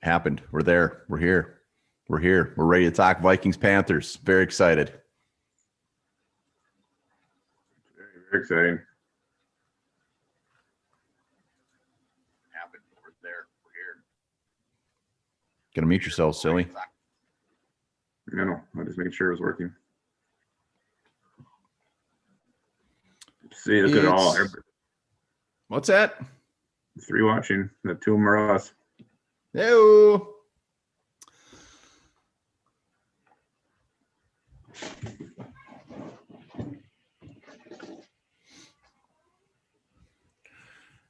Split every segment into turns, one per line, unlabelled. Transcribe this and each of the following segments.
Happened. We're there. We're here. We're here. We're ready to talk Vikings Panthers. Very excited.
Very exciting.
Happened. We're there. We're here. Gonna mute yourself, silly.
No, I'm just making sure it was working. See, look at all.
What's that?
3 watching. The 2 of them are us.
Hello.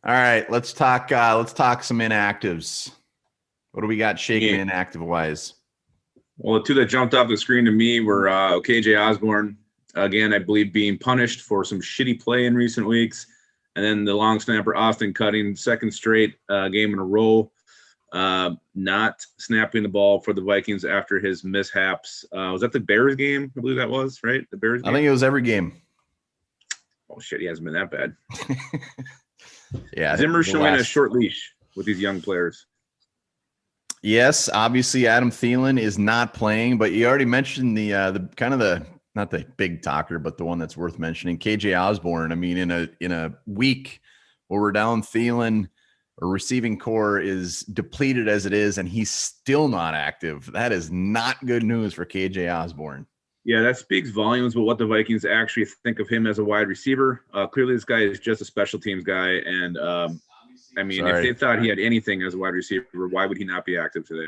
All right, let's talk some inactives. What do we got shaking inactive wise?
Well, the 2 that jumped off the screen to me were KJ Osborne, again, I believe being punished for some shitty play in recent weeks. And then the long snapper, Austin Cutting, second straight game in a row, not snapping the ball for the Vikings after his mishaps. Was that the Bears game? I believe that was, right? The Bears game?
I think it was every game.
Oh, shit, he hasn't been that bad.
Yeah.
Zimmer's showing a short leash with these young players.
Yes, obviously Adam Thielen is not playing, but you already mentioned the kind of the not the big talker, but the one that's worth mentioning, KJ Osborne. I mean, in a week where we're down Thielen, or receiving core is depleted as it is, and he's still not active. That is not good news for KJ Osborne.
Yeah, that speaks volumes about what the Vikings actually think of him as a wide receiver. Clearly, this guy is just a special teams guy, and I mean, if they thought he had anything as a wide receiver, why would he not be active today?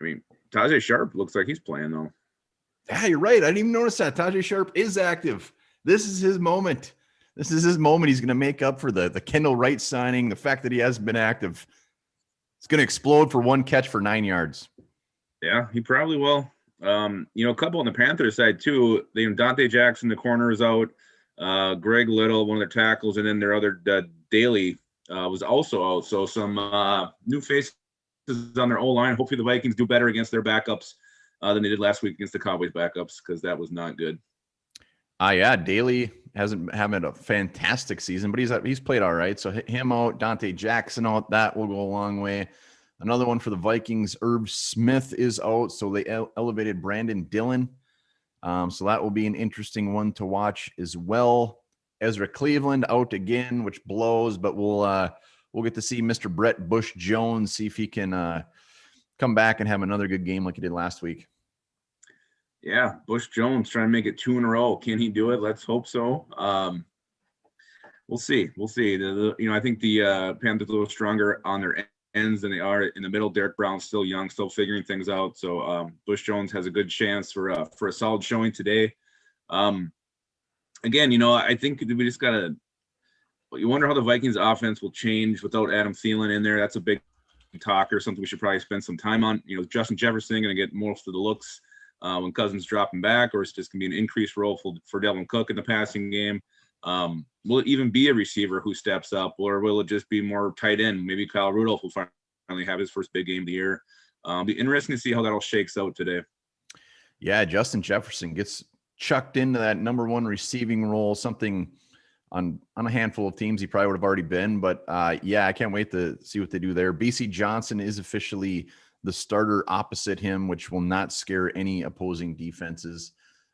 I mean, Tajay Sharp looks like he's playing, though.
Yeah, you're right. I didn't even notice that. Tajay Sharp is active. This is his moment. This is his moment. He's going to make up for the Kendall Wright signing, the fact that he hasn't been active. It's going to explode for 1 catch for 9 yards.
Yeah, he probably will. A couple on the Panthers side, too. Dante Jackson, the corner, is out. Greg Little, one of their tackles, and then their other Daly was also out. So some new faces on their O-line. Hopefully the Vikings do better against their backups than they did last week against the Cowboys backups, because that was not good.
Yeah, Daly hasn't having a fantastic season, but he's played all right. So him out, Dante Jackson out, that will go a long way. Another one for the Vikings, Irv Smith is out, so they elevated Brandon Dillon. So that will be an interesting one to watch as well. Ezra Cleveland out again, which blows, but we'll get to see Mr. Brett Bush Jones, see if he can come back and have another good game like he did last week.
Yeah, Bush Jones trying to make it 2 in a row. Can he do it? Let's hope so. We'll see. I think the Panthers are a little stronger on their ends than they are in the middle. Derek Brown's still young, still figuring things out. So Bush Jones has a good chance for a solid showing today. Again, I think we just gotta. You wonder how the Vikings offense will change without Adam Thielen in there. That's a big talker, something we should probably spend some time on. Justin Jefferson going to get most of the looks when Cousins dropping back, or it's just going to be an increased role for Delvin Cook in the passing game. Will it even be a receiver who steps up, or will it just be more tight end? Maybe Kyle Rudolph will finally have his first big game of the year. Be interesting to see how that all shakes out today.
Yeah, Justin Jefferson gets chucked into that number 1 receiving role, something on a handful of teams he probably would have already been. But yeah, I can't wait to see what they do there. BC Johnson is officially the starter opposite him, which will not scare any opposing defenses.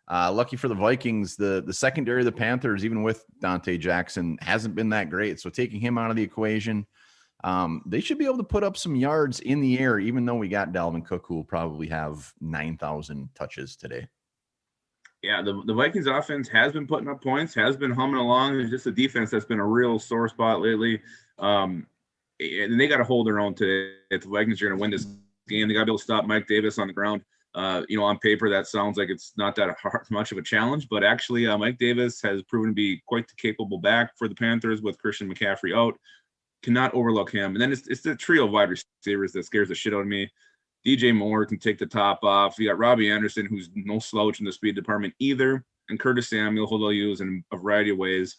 Lucky for the Vikings, the secondary of the Panthers, even with Dante Jackson, hasn't been that great. So taking him out of the equation, they should be able to put up some yards in the air, even though we got Dalvin Cook, who will probably have 9,000 touches today.
Yeah, the Vikings offense has been putting up points, has been humming along. It's just the defense that's been a real sore spot lately. And they got to hold their own today. If the Vikings are going to win this game, they got to be able to stop Mike Davis on the ground. On paper, that sounds like it's not that much of a challenge, but actually Mike Davis has proven to be quite the capable back for the Panthers with Christian McCaffrey out. Cannot overlook him. And then it's the trio of wide receivers that scares the shit out of me. DJ Moore can take the top off. You got Robbie Anderson, who's no slouch in the speed department either, and Curtis Samuel, who they'll use in a variety of ways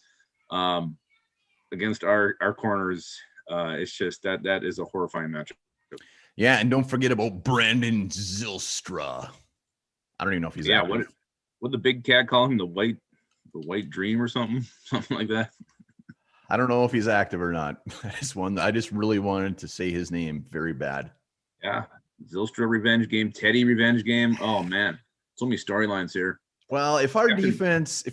against our corners. It's just that is a horrifying matchup.
Yeah, and don't forget about Brandon Zylstra. I don't even know if he's active.
What the big cat call him? The white dream or something like that.
I don't know if he's active or not. I just really wanted to say his name very bad.
Yeah. Zylstra revenge game, Teddy revenge game. Oh man, so many storylines here.
Well, if our defense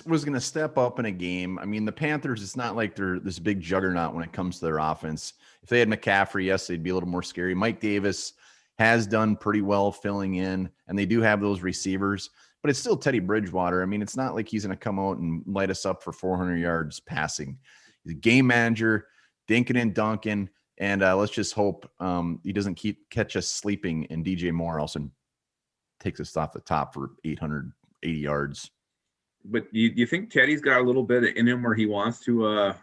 was going to step up in a game, I mean, the Panthers, it's not like they're this big juggernaut when it comes to their offense. If they had McCaffrey, yes, they'd be a little more scary. Mike Davis has done pretty well filling in, and they do have those receivers, but it's still Teddy Bridgewater. I mean, it's not like he's going to come out and light us up for 400 yards passing. He's a game manager, dinking and dunking, and let's just hope he doesn't catch us sleeping and DJ Moore also takes us off the top for 880 yards.
But you think Teddy's got a little bit in him where he wants to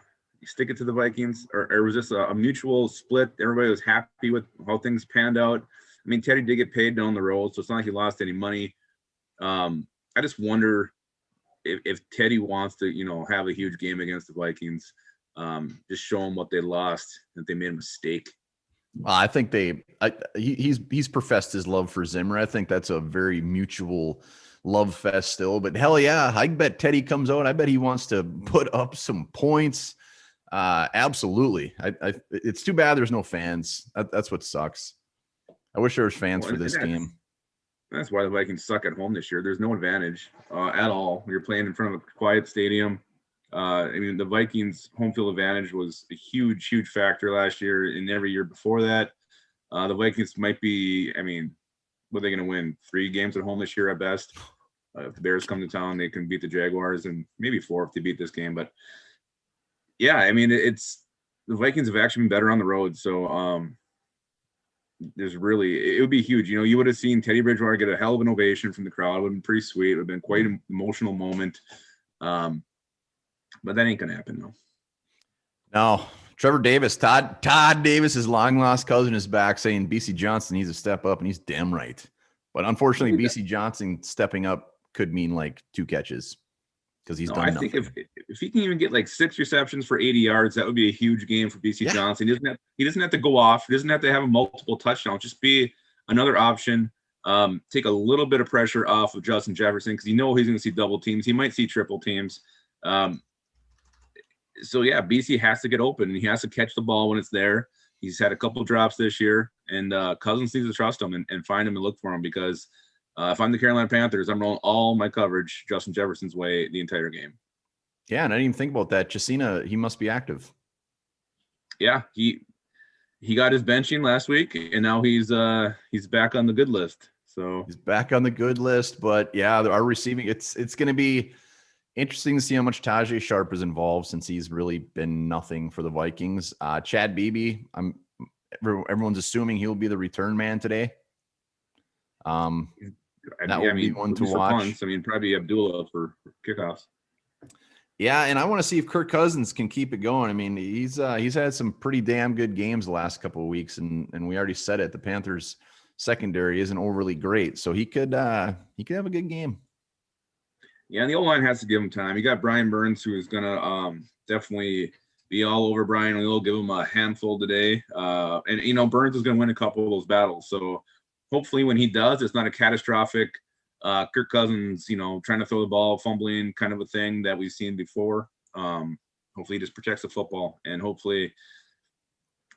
stick it to the Vikings, or was this a mutual split? Everybody was happy with how things panned out. I mean, Teddy did get paid down the road, so it's not like he lost any money. I just wonder if Teddy wants to, have a huge game against the Vikings, just show them what they lost, that they made a mistake.
I think he's professed his love for Zimmer. I think that's a very mutual love fest still. But hell yeah, I bet Teddy comes out. I bet he wants to put up some points. Absolutely. It's too bad there's no fans. That's what sucks. I wish there was fans for this game.
That's why the Vikings suck at home this year. There's no advantage at all. You're playing in front of a quiet stadium. I mean, the Vikings' home field advantage was a huge, huge factor last year and every year before that. The Vikings might be, I mean, what are they going to win? 3 games at home this year at best. If the Bears come to town, they can beat the Jaguars, and maybe 4 if they beat this game. But yeah, I mean, the Vikings have actually been better on the road. So it would be huge. You would have seen Teddy Bridgewater get a hell of an ovation from the crowd. It would have been pretty sweet. It would have been quite an emotional moment. But that ain't going to happen, though.
No. Trevor Davis, Todd Davis's long-lost cousin is back saying BC Johnson needs to step up, and he's damn right. But unfortunately, BC Johnson stepping up could mean like 2 catches because he's done nothing. I think
if he can even get like 6 receptions for 80 yards, that would be a huge game for BC Johnson. He doesn't have to go off. He doesn't have to have a multiple touchdown. Just be another option. Take a little bit of pressure off of Justin Jefferson because he's going to see double teams. He might see triple teams. So yeah, BC has to get open and he has to catch the ball when it's there. He's had a couple of drops this year, and Cousins needs to trust him and find him and look for him because if I'm the Carolina Panthers, I'm rolling all my coverage Justin Jefferson's way the entire game.
Yeah, and I didn't even think about that. Chacina, he must be active.
Yeah, he got his benching last week, and now he's back on the good list. So
he's back on the good list, but yeah, our receiving, it's going to be interesting to see how much Tajay Sharp is involved since he's really been nothing for the Vikings. Chad Beebe, everyone's assuming he'll be the return man today. That will be one to watch.
Punts. I mean, probably Abdullah for kickoffs.
Yeah, and I want to see if Kirk Cousins can keep it going. I mean, he's had some pretty damn good games the last couple of weeks, and we already said it. The Panthers secondary isn't overly great, so he could have a good game.
Yeah, and the O-line has to give him time. You got Brian Burns, who is going to definitely be all over Brian. We'll give him a handful today. And Burns is going to win a couple of those battles. So hopefully when he does, it's not a catastrophic Kirk Cousins, trying to throw the ball, fumbling kind of a thing that we've seen before. Hopefully he just protects the football. And hopefully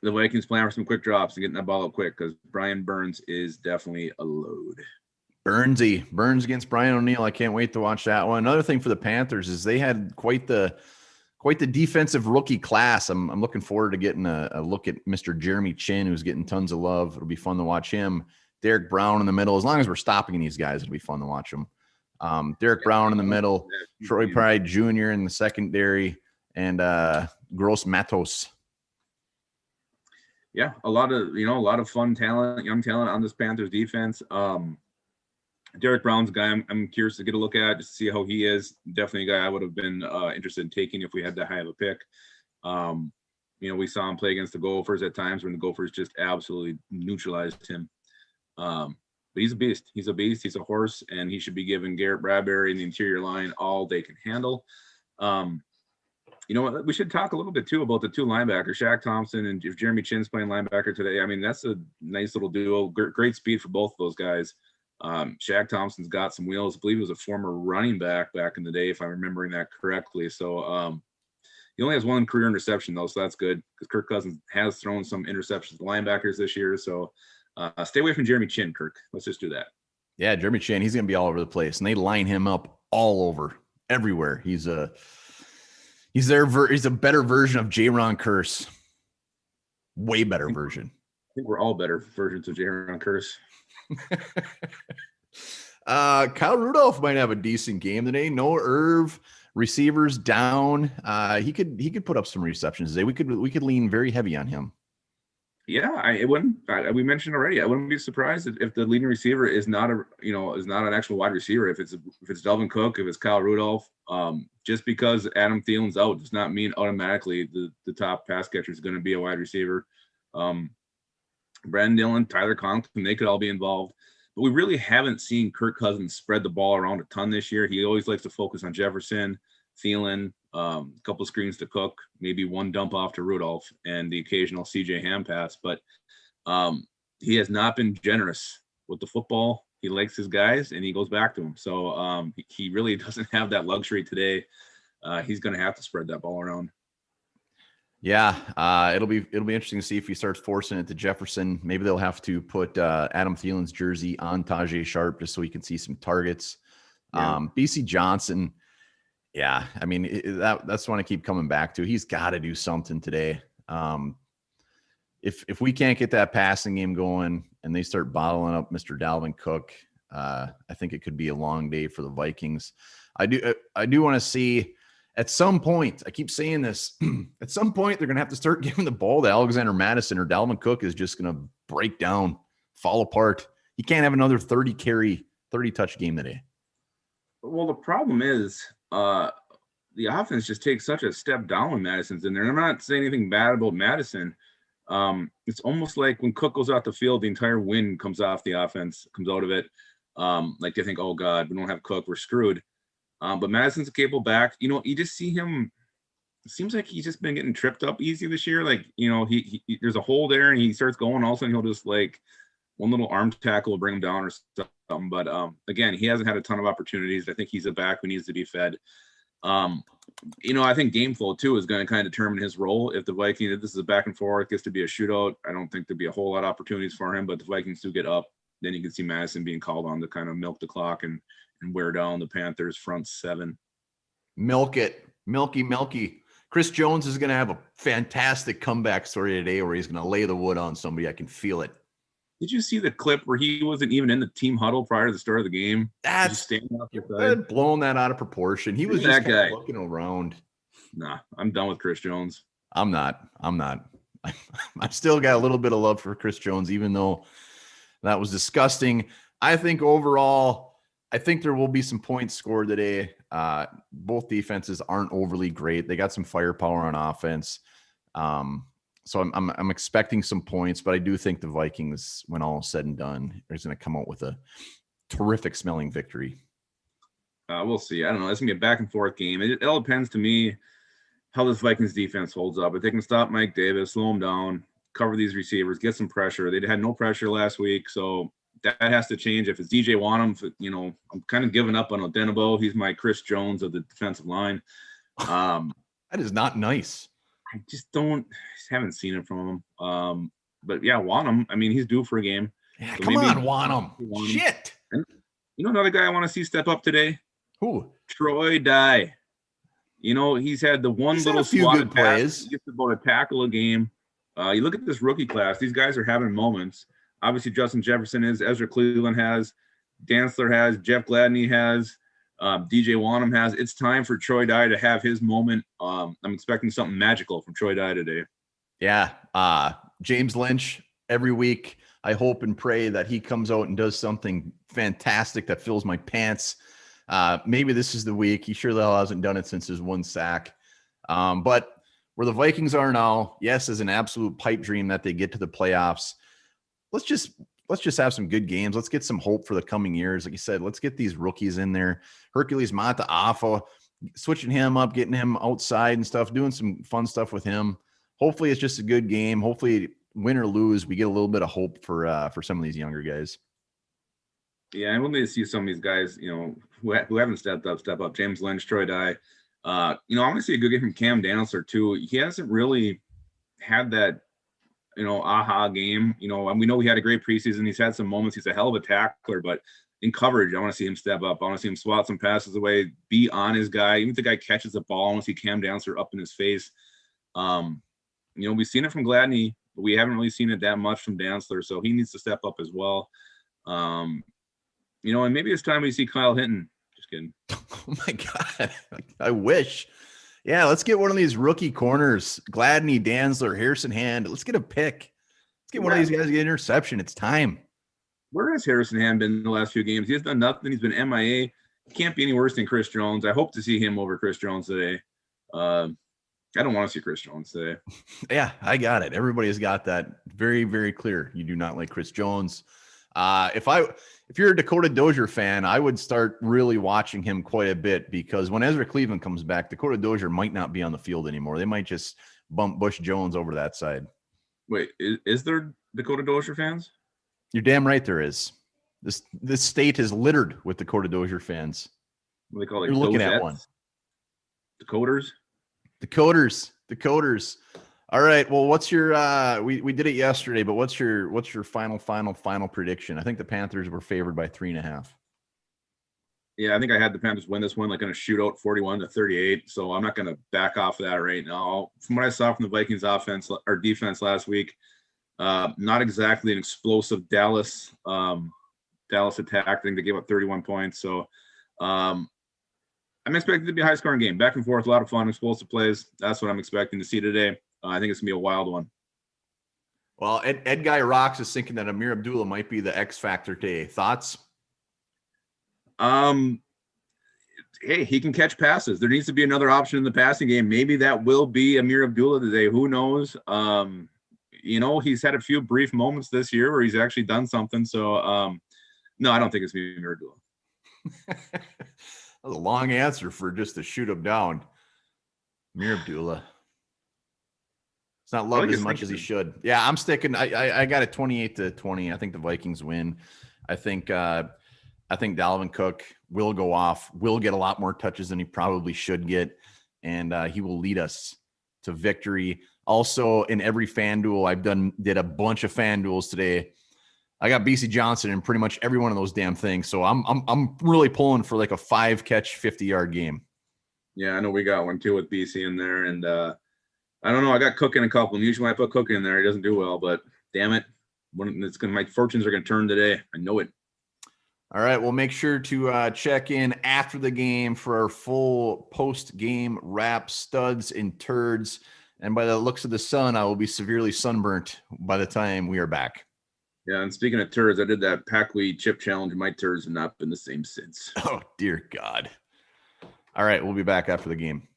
the Vikings plan for some quick drops and getting that ball up quick because Brian Burns is definitely a load.
Burns against Brian O'Neill. I can't wait to watch that one. Another thing for the Panthers is they had quite the defensive rookie class. I'm looking forward to getting a look at Mr. Jeremy Chin, who's getting tons of love. It'll be fun to watch him. Derek Brown in the middle. As long as we're stopping these guys, it'll be fun to watch them. Derek Brown in the middle, Troy Pride Jr. in the secondary, and Gross Matos.
Yeah, a lot of fun talent, young talent on this Panthers defense. Derek Brown's a guy I'm curious to get a look at, just to see how he is. Definitely a guy I would have been interested in taking if we had that high of a pick. We saw him play against the Gophers at times when the Gophers just absolutely neutralized him. But he's a beast. He's a beast. He's a horse, and he should be giving Garrett Bradbury and the interior line all they can handle. We should talk a little bit too about the 2 linebackers, Shaq Thompson, and if Jeremy Chin's playing linebacker today. I mean, that's a nice little duo. Great speed for both of those guys. Shaq Thompson's got some wheels. I believe he was a former running back in the day, if I'm remembering that correctly. So, He only has one career interception though, so that's good because Kirk Cousins has thrown some interceptions to linebackers this year. So stay away from Jeremy Chin, Kirk. Let's just do that.
Yeah, Jeremy Chin, he's going to be all over the place, and they line him up all over, everywhere. He's a better version of J-Ron Curse. Way better version.
I think we're all better versions of J-Ron Curse.
Kyle Rudolph might have a decent game today. No Irv, receivers down. He could put up some receptions today. We could lean very heavy on him.
Yeah, we mentioned already. I wouldn't be surprised if the leading receiver is not an actual wide receiver. If it's Dalvin Cook, if it's Kyle Rudolph, just because Adam Thielen's out does not mean automatically the top pass catcher is going to be a wide receiver. Brandon Dillon, Tyler Conklin, they could all be involved. But we really haven't seen Kirk Cousins spread the ball around a ton this year. He always likes to focus on Jefferson, Thielen, a couple of screens to Cook, maybe one dump off to Rudolph, and the occasional CJ Ham pass. But he has not been generous with the football. He likes his guys, and he goes back to them. So he really doesn't have that luxury today. He's going to have to spread that ball around.
Yeah, it'll be interesting to see if he starts forcing it to Jefferson. Maybe they'll have to put Adam Thielen's jersey on Tajay Sharp just so he can see some targets. Yeah. BC Johnson, yeah, I mean that's what I keep coming back to. He's got to do something today. If we can't get that passing game going and they start bottling up Mr. Dalvin Cook, I think it could be a long day for the Vikings. I do want to see. At some point, I keep saying this, at some point, they're going to have to start giving the ball to Alexander Mattison or Dalvin Cook is just going to break down, fall apart. He can't have another 30-touch game today.
Well, the problem is the offense just takes such a step down when Madison's in there. And I'm not saying anything bad about Madison. It's almost like when Cook goes off the field, the entire wind comes off the offense, comes out of it. Like they think, oh, God, we don't have Cook, we're screwed. But Madison's a capable back. You just see him. It seems like he's just been getting tripped up easy this year. Like, he there's a hole there and he starts going. All of a sudden, he'll just like one little arm tackle will bring him down or something. But again, he hasn't had a ton of opportunities. I think he's a back who needs to be fed. I think game flow too is going to kind of determine his role. If the Vikings, if this is a back and forth, gets to be a shootout, I don't think there'd be a whole lot of opportunities for him. But the Vikings do get up, then you can see Madison being called on to kind of milk the clock and wear down the Panthers front seven.
Milk it. Milky. Chris Jones is going to have a fantastic comeback story today where he's going to lay the wood on somebody. I can feel it.
Did you see the clip where he wasn't even in the team huddle prior to the start of the game?
That's blowing that out of proportion. He was just kind of looking around.
Nah, I'm done with Chris Jones.
I'm not. I've still got a little bit of love for Chris Jones, even though that was disgusting. I think overall, there will be some points scored today. Both defenses aren't overly great. They got some firepower on offense. So I'm expecting some points, but I do think the Vikings, when all is said and done, are going to come out with a terrific smelling victory.
We'll see. I don't know. It's going to be a back and forth game. It all depends to me how this Vikings defense holds up. If they can stop Mike Davis, slow him down, cover these receivers, get some pressure. They had no pressure last week, so that has to change. If it's DJ Wanham, I'm kind of giving up on Odenabo. He's my Chris Jones of the defensive line.
That is not nice.
I just haven't seen it from him. But yeah, Wanham, I mean, he's due for a game.
Yeah, so come on, Wanham. Shit.
And another guy I want to see step up today?
Who?
Troy Dye. He's had the one little
few good plays.
He gets about a tackle a game. You look at this rookie class, these guys are having moments. Obviously, Justin Jefferson is, Ezra Cleveland has, Dantzler has, Jeff Gladney has, DJ Wanham has. It's time for Troy Dye to have his moment. I'm expecting something magical from Troy Dye today.
Yeah. James Lynch, every week, I hope and pray that he comes out and does something fantastic that fills my pants. Maybe this is the week. He sure the hell hasn't done it since his one sack. But where the Vikings are now, yes, is an absolute pipe dream that they get to the playoffs. Let's just have some good games. Let's get some hope for the coming years. Like you said, let's get these rookies in there. Hercules Mata'afa, switching him up, getting him outside and stuff, doing some fun stuff with him. Hopefully it's just a good game. Hopefully, win or lose, we get a little bit of hope for some of these younger guys.
Yeah, and we'll need to see some of these guys, who haven't stepped up. James Lynch, Troy Dye. I want to see a good game from Cam Dantzler too. He hasn't really had that, aha game. And we know he had a great preseason. He's had some moments. He's a hell of a tackler, but in coverage, I want to see him step up. I want to see him swat some passes away, be on his guy. Even if the guy catches the ball, I want to see Cam Dantzler up in his face. We've seen it from Gladney, but we haven't really seen it that much from Dantzler, so he needs to step up as well. And maybe it's time we see Kyle Hinton. Just kidding.
Oh my God. I wish. Yeah, let's get one of these rookie corners. Gladney, Dantzler, Harrison Hand. Let's get a pick. Let's get one of these guys to get an interception. It's time.
Where has Harrison Hand been in the last few games? He has done nothing. He's been MIA. He can't be any worse than Chris Jones. I hope to see him over Chris Jones today. I don't want to see Chris Jones today.
Yeah, I got it. Everybody's got that very, very clear. You do not like Chris Jones. If you're a Dakota Dozier fan, I would start really watching him quite a bit, because when Ezra Cleveland comes back, Dakota Dozier might not be on the field anymore. They might just bump Bush Jones over that side.
Wait, is there Dakota Dozier fans?
You're damn right there is. This state is littered with Dakota Dozier fans.
What do they call it?
You're looking at one. Decoders. All right. Well, what's your we did it yesterday, but what's your final prediction? I think the Panthers were favored by 3.5.
Yeah, I think I had the Panthers win this one, like in a shootout, 41-38. So I'm not going to back off of that right now. From what I saw from the Vikings offense or defense last week, not exactly an explosive Dallas attack. I think they gave up 31 points. So I'm expecting it to be a high scoring game, back and forth, a lot of fun, explosive plays. That's what I'm expecting to see today. I think it's gonna be a wild one.
Well, Ed Guy Rocks is thinking that Amir Abdullah might be the X factor today. Thoughts?
Hey, he can catch passes. There needs to be another option in the passing game. Maybe that will be Amir Abdullah today. Who knows? He's had a few brief moments this year where he's actually done something. So, no, I don't think it's gonna be Amir Abdullah.
That was a long answer for just to shoot him down. Amir Abdullah. It's not loved as much as he should. Yeah, I'm sticking. I got it 28-20. I think the Vikings win. I think Dalvin Cook will go off, will get a lot more touches than he probably should get, and he will lead us to victory. Also, in every FanDuel, did a bunch of FanDuels today. I got BC Johnson in pretty much every one of those damn things. So I'm really pulling for like a 5-catch, 50-yard game.
Yeah, I know we got one too with BC in there, and I don't know. I got Cook in a couple. And usually when I put Cook in there, he doesn't do well. But damn it, my fortunes are gonna turn today. I know it.
All right, well, make sure to check in after the game for our full post-game wrap, studs and turds. And by the looks of the sun, I will be severely sunburnt by the time we are back.
Yeah, and speaking of turds, I did that Packweed chip challenge. My turds have not been the same since.
Oh, dear God. All right, we'll be back after the game.